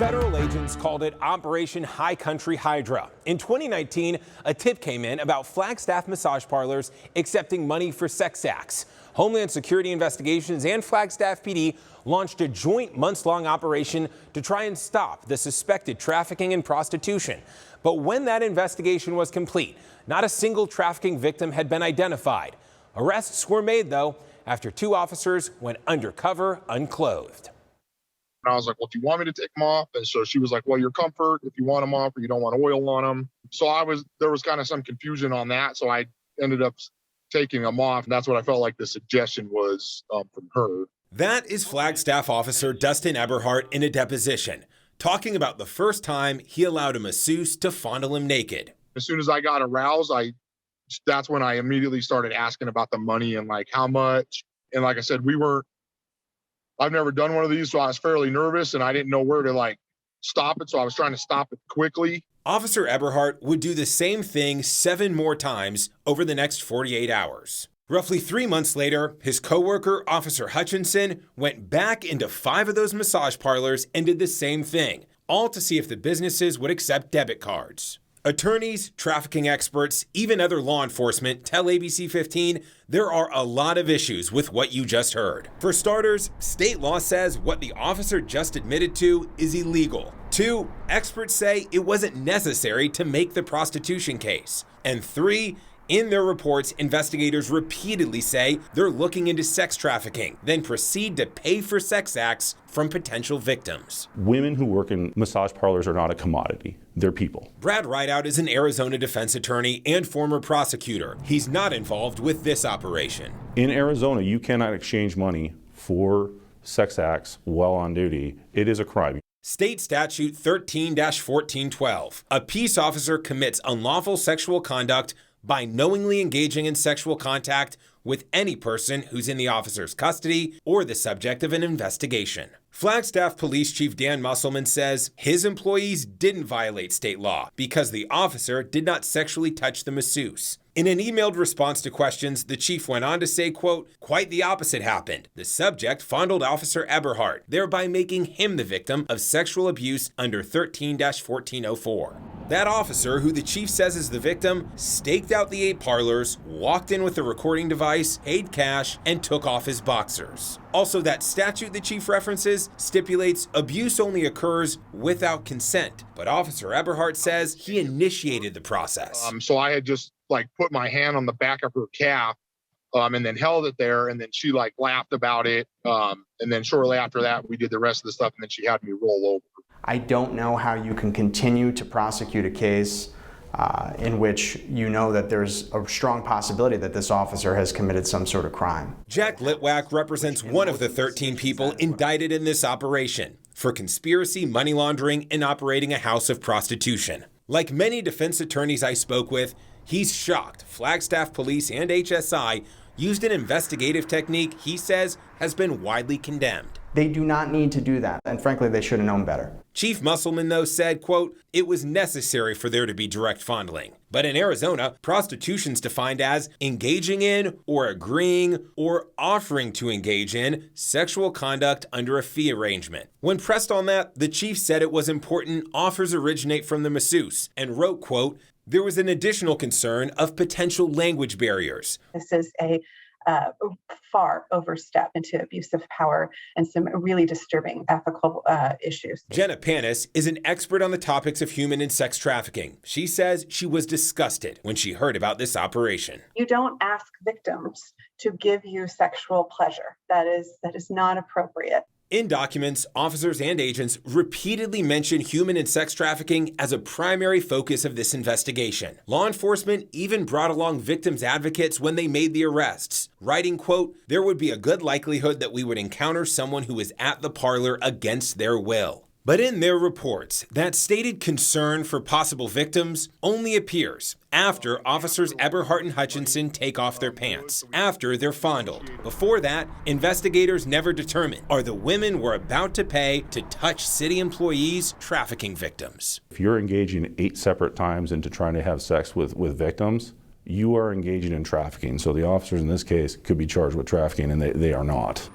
Federal agents called it Operation High Country Hydra. In 2019, a tip came in about Flagstaff massage parlors accepting money for sex acts. Homeland Security Investigations and Flagstaff PD launched a joint months-long operation to try and stop the suspected trafficking and prostitution. But when that investigation was complete, not a single trafficking victim had been identified. Arrests were made, though, after 2 officers went undercover unclothed. And I was like, well, do you want me to take them off? And so she was like, well, your comfort, if you want them off or you don't want oil on them. So there was kind of some confusion on that. So I ended up taking them off. And that's what I felt like the suggestion was from her. That is Flagstaff officer Dustin Eberhardt in a deposition, talking about the first time he allowed a masseuse to fondle him naked. As soon as I got aroused, that's when I immediately started asking about the money and like how much. And like I said, I've never done one of these, so I was fairly nervous and I didn't know where to stop it. So I was trying to stop it quickly. Officer Eberhardt would do the same thing 7 more times over the next 48 hours. Roughly 3 months later, his coworker, Officer Hutchinson, went back into 5 of those massage parlors and did the same thing, all to see if the businesses would accept debit cards. Attorneys, trafficking experts, even other law enforcement tell ABC 15 there are a lot of issues with what you just heard. For starters, state law says what the officer just admitted to is illegal. 2, experts say it wasn't necessary to make the prostitution case. And 3, in their reports, investigators repeatedly say they're looking into sex trafficking, then proceed to pay for sex acts from potential victims. Women who work in massage parlors are not a commodity. They're people. Brad Rideout is an Arizona defense attorney and former prosecutor. He's not involved with this operation. In Arizona, you cannot exchange money for sex acts while on duty. It is a crime. State Statute 13-1412. A peace officer commits unlawful sexual conduct by knowingly engaging in sexual contact with any person who's in the officer's custody or the subject of an investigation. Flagstaff Police Chief Dan Musselman says his employees didn't violate state law because the officer did not sexually touch the masseuse. In an emailed response to questions, the chief went on to say, quote, quite the opposite happened. The subject fondled Officer Eberhardt, thereby making him the victim of sexual abuse under 13-1404. That officer, who the chief says is the victim, staked out the 8 parlors, walked in with a recording device, paid cash, and took off his boxers. Also, that statute the chief references stipulates abuse only occurs without consent. But Officer Eberhardt says he initiated the process. So I had just put my hand on the back of her calf and then held it there. And then she laughed about it. And then shortly after that, we did the rest of the stuff. And then she had me roll over. I don't know how you can continue to prosecute a case in which you know that there's a strong possibility that this officer has committed some sort of crime. Jack Litwack represents one of the 13 people indicted in this operation for conspiracy, money laundering, and operating a house of prostitution. Like many defense attorneys I spoke with, he's shocked Flagstaff Police and HSI used an investigative technique he says has been widely condemned. They do not need to do that, and frankly, they should have known better. Chief Musselman, though, said, quote, it was necessary for there to be direct fondling. But in Arizona, prostitution's defined as engaging in or agreeing or offering to engage in sexual conduct under a fee arrangement. When pressed on that, the chief said it was important offers originate from the masseuse and wrote, quote, there was an additional concern of potential language barriers. This is a far overstep into abuse of power and some really disturbing ethical issues. Jenna Panis is an expert on the topics of human and sex trafficking. She says she was disgusted when she heard about this operation. You don't ask victims to give you sexual pleasure. That is not appropriate. In documents, officers and agents repeatedly mention human and sex trafficking as a primary focus of this investigation. Law enforcement even brought along victims' advocates when they made the arrests, writing, quote, there would be a good likelihood that we would encounter someone who was at the parlor against their will. But in their reports, that stated concern for possible victims only appears after Officers Eberhardt and Hutchinson take off their pants, after they're fondled. Before that, investigators never determine are the women we're about to pay to touch city employees trafficking victims. If you're engaging 8 separate times into trying to have sex with victims, you are engaging in trafficking. So the officers in this case could be charged with trafficking, and they are not.